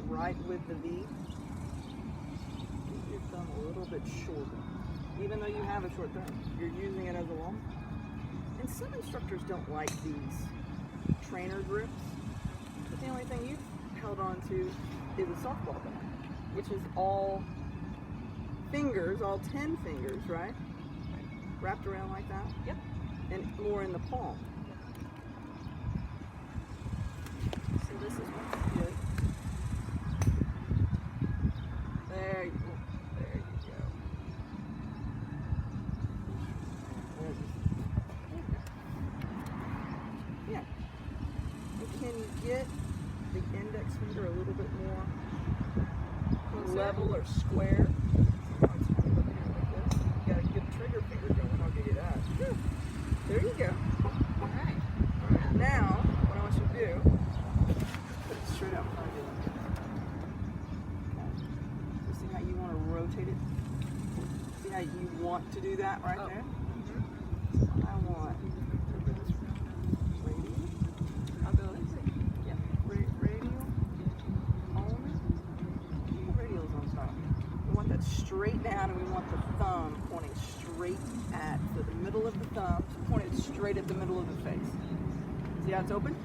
right with the V. Keep your thumb a little bit shorter. Even though you have a short thumb, you're using it as a long. And some instructors don't like these trainer grips, but the only thing you've held on to is a softball bat, which is all fingers, all 10 fingers, right? Wrapped around like that? Yep. And more in the palm. So this is what's good. There you go. There you go. Yeah. And can you get the index finger a little bit more level or square? You got a good trigger finger going, I'll give you that. There you go. All right. Now, what I want you to do, put it straight out in front of you. Okay. So see how you want to rotate it? See how you want to do that right there? So I want this radial. I'll go this way. Yeah. Radial. On. The radial's on top. We want that straight down, and we want the thumb pointing straight at, so the middle of the thumb pointed straight at the middle of the face. See how it's open?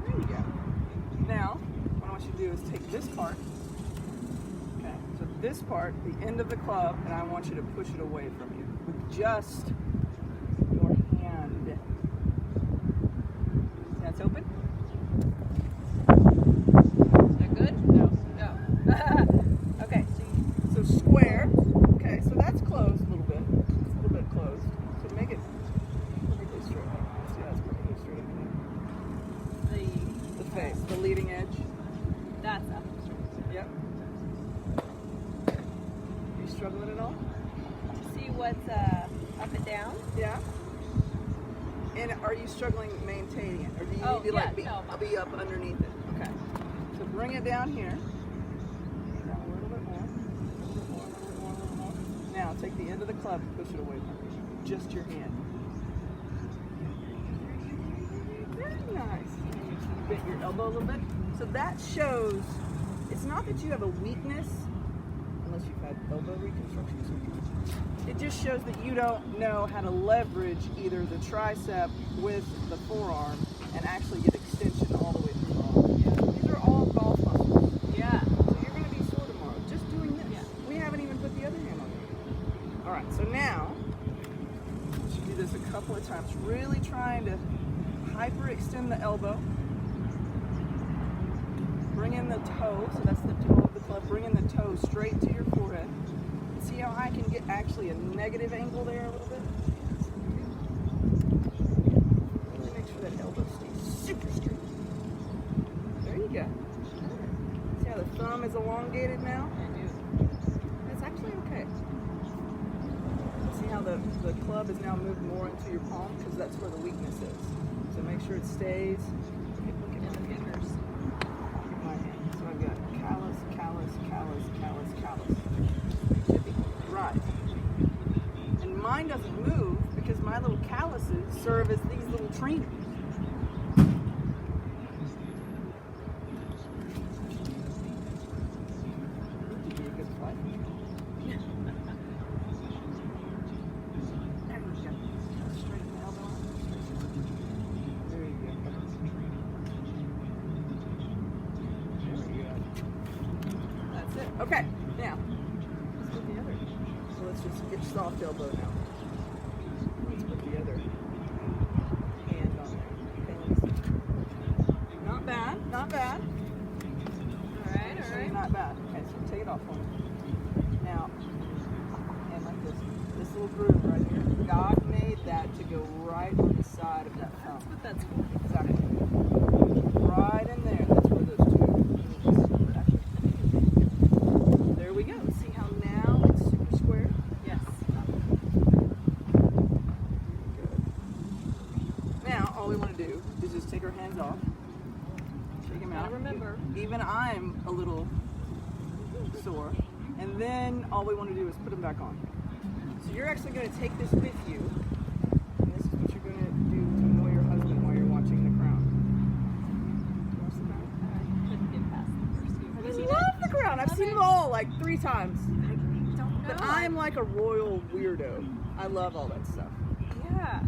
There you go. Now, what I want you to do is take this part. Okay, so this part, the end of the club, and I want you to push it away from you with just your hand. See how it's open? Is that good? No. Okay, so square. Okay, so that's closed a little bit. It's a little bit closed. So make it perfectly straight. See how it's perfectly straight over there? The face, the leading edge. That's up. Yep. Are you struggling at all? To see what's up and down? Yeah. And are you struggling maintaining it? Or do you Oh, need to yeah, like no. be up underneath it? Okay. So bring it down here. Down a little bit more. A little bit more, a little bit more, a little more. Now take the end of the club and push it away from you. Just your hand. Very nice. You bent your elbow a little bit. So that shows, it's not that you have a weakness, unless you've had elbow reconstruction surgery. It just shows that you don't know how to leverage either the tricep with the forearm and actually get extension all the way through the arm. Yeah. These are all golf muscles. Yeah. So you're going to be sore tomorrow just doing this. Yeah. We haven't even put the other hand on you. All right, so now, you should do this a couple of times, really trying to hyperextend the elbow. Bring in the toe, so that's the toe of the club. Bring in the toe straight to your forehead. See how I can get actually a negative angle there a little bit? Really make sure that elbow stays super straight. There you go. See how the thumb is elongated now? I do. That's actually okay. See how the club is now moved more into your palm? Because that's where the weakness is. So make sure it stays. Look at my fingers. Look at my hand. So I've got callus, callus, callus, callus, callus. Should be right. And mine doesn't move because my little calluses serve as these little trainers. Would be a good flight. There we go. Straighten the elbow out. There you go. There we go. That's it. Okay, now, let's put the other. So let's just get soft elbow now. Let's put the other hand on there. Okay, let me see. Not bad, not bad. All right, all right. Not bad. Okay, so take it off for me. Now, and like this little groove right here. God made that to go right on the side of that thumb. That's what that's for. Exactly. Right in there. That's where those two. There we go. See how now it's super square? Yes. Good. Now, all we want to do is just take our hands off. Shake them out. Gotta remember. Even I'm a little sore. And then all we want to do is put them back on. So you're actually going to take this with you. And this is what you're going to do to annoy your husband while you're watching The Crown. You watch The Crown? background. I've Love seen it. them all like 3 times. Don't know. But I'm like a royal weirdo. I love all that stuff. Yeah.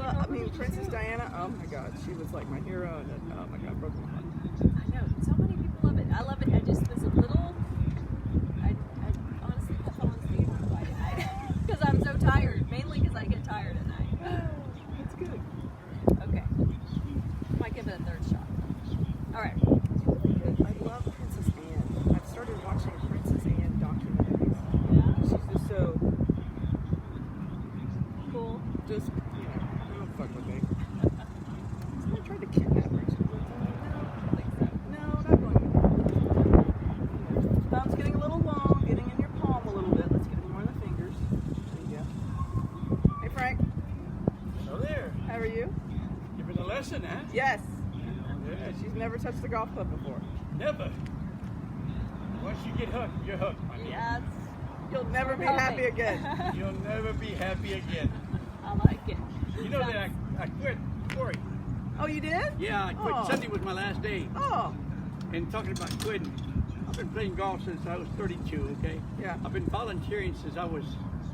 I mean, Princess Diana. Oh my God, she was like my hero, and then, oh my God, broke my heart. I know. So many people love it. I love it. I just was a little. I honestly fell asleep on Friday night because I'm so tired. Mainly because I get tired at night. That's good. Okay. Might give it a third shot. All right. I love Princess Anne. I've started watching Princess Anne documentaries. Yeah. She's just so, Cool. just, you know, don't fuck with me. Someone tried to kidnap her. She's like, I don't think so. no, not going to. Thumb's getting a little long, getting in your palm a little bit. Let's get it more in the fingers. There you go. Hey, Frank. Hello there. How are you? Giving a lesson, huh? Yes. Yeah, She's never touched a golf club before. never. Once you get hooked, you're hooked. my dear. Yes. You'll never be Tell me. happy again. You'll never be happy again. I like it. You know that I quit, Corey. Oh, you did? Yeah, I quit. Oh. Sunday was my last day. Oh, And talking about quitting, I've been playing golf since I was 32, okay? yeah. I've been volunteering since I was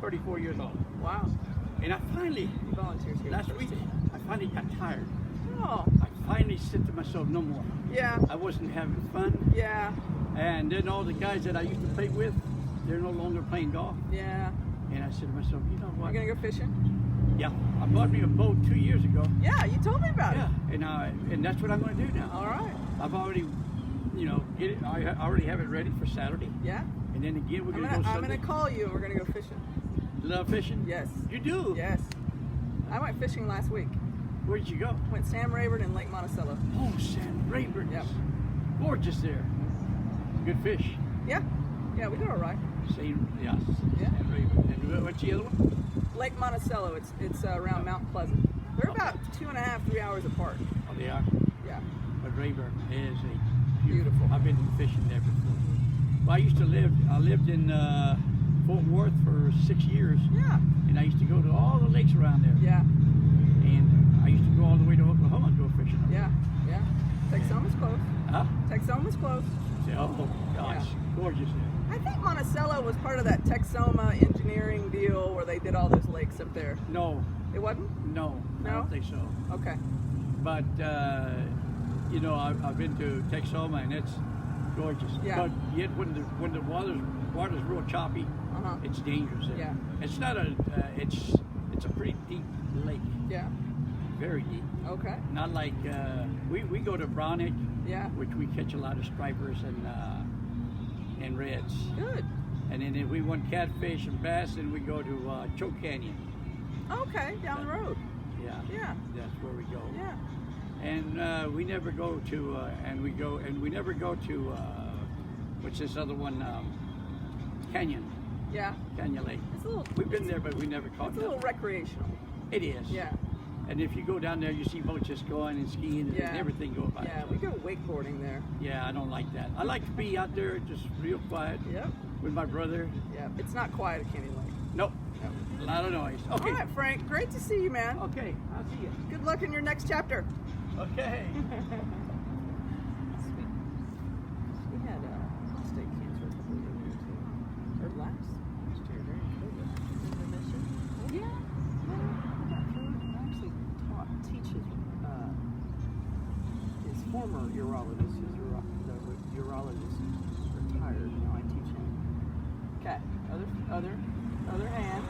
34 years old. Wow. And I finally, You volunteers here. last week, I finally got tired. Oh, I finally said to myself, no more. yeah. I wasn't having fun. Yeah. And then all the guys that I used to play with, they're no longer playing golf. Yeah. And I said to myself, you know You're what? gonna go fishing? Yeah, I bought me a boat 2 years ago. Yeah, you told me about Yeah, it. and that's what I'm going to do now. All right. I've already, get it. I already have it ready for Saturday, Yeah. and then again we're I'm going to gonna, go I'm Sunday. gonna call you and we're gonna go fishing. Love fishing. Yes. You do. Yes. I went fishing last week. Where did you go? Went Sam Rayburn and Lake Monticello. Oh, San Rayburn. Yep. Gorgeous there. Good fish. Yeah. Yeah, we did all right. Yes. Yeah. San Rayburn. And what's the other one? Lake Monticello. It's around Mount Pleasant. They're about 2.5, 3 hours apart. Oh, they are. Yeah. But Rayburn is a Beautiful. I've been fishing there before. Well, I lived in Fort Worth for 6 years, Yeah. and I used to go to all the lakes around there. Yeah. And I used to go all the way to Oklahoma and go fishing. Yeah. Yeah. Texoma's close. Huh? Texoma's close. Oh, gosh. Gorgeous there. I think Monticello was part of that Texoma engineering deal where they did all those lakes up there. No, It wasn't? no, I No? don't think so. Okay. But, I've been to Texoma, and it's gorgeous. Yeah. But yet when the water's real choppy, Uh-huh. it's dangerous there. Yeah. It's not it's a pretty deep lake, Yeah. very deep. Okay. Not like we go to Brownick, Yeah. which we catch a lot of stripers and reds. Good. And then if we want catfish and bass, then we go to Choke Canyon. Okay. Down the road. Yeah, Yeah. that's where we go. Yeah. And we never go to what's this other one? Canyon Yeah. Lake. It's a little. We've been there, but we never caught It's a little nothing. recreational. It is. Yeah. And if you go down there, you see boats just going and skiing and Yeah. everything go by. Yeah. We go wakeboarding there. Yeah, I don't like that. I like to be out there just real quiet Yep. with my brother. Yeah. It's not quiet at Canyon Lake. Nope, No. a lot of noise. Okay. All right, Frank. Great to see you, man. Okay, I'll see you. Good luck in your next chapter. Okay. We had prostate cancer a couple of years ago too. Or last year during COVID. Yeah. Well, I got hurt. I actually teaches his former urologist. The urologist retired. Now I teach him. Okay. Other hand.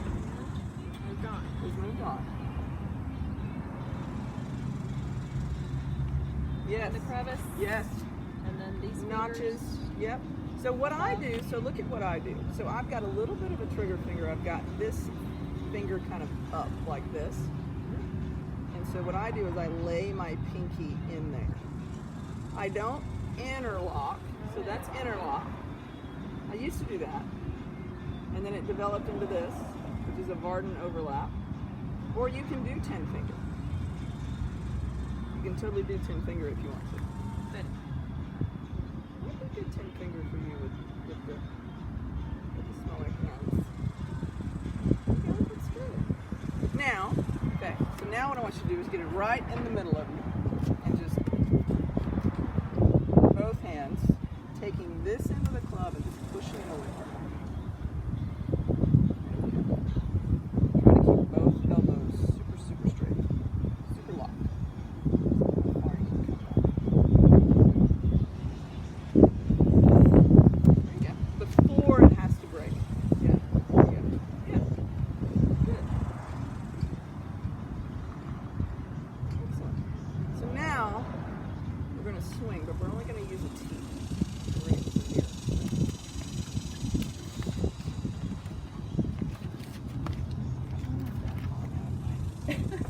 Moved on. Is moved on. Yes. And the crevice. Yes. And then these Notches. fingers. Yep. So what I do, so look at what I do. So I've got a little bit of a trigger finger. I've got this finger kind of up like this. And so what I do is I lay my pinky in there. I don't interlock. So that's interlock. I used to do that. And then it developed into this, which is a Varden overlap. Or you can do 10 finger. You can totally do 10 finger if you want to. Good. What would be 10 finger for you with the smaller hands? Yeah, that looks good. Now, okay, so now what I want you to do is get it right in the middle of you and just both hands taking this into the club and just pushing it away from you. Try to keep both elbows super, super straight, super locked. How far you can come back. There you go. Before it has to break. Yeah. There you go. Yeah. Good. Excellent. So now we're going to swing, but we're only going to use a T. We're going to use it here.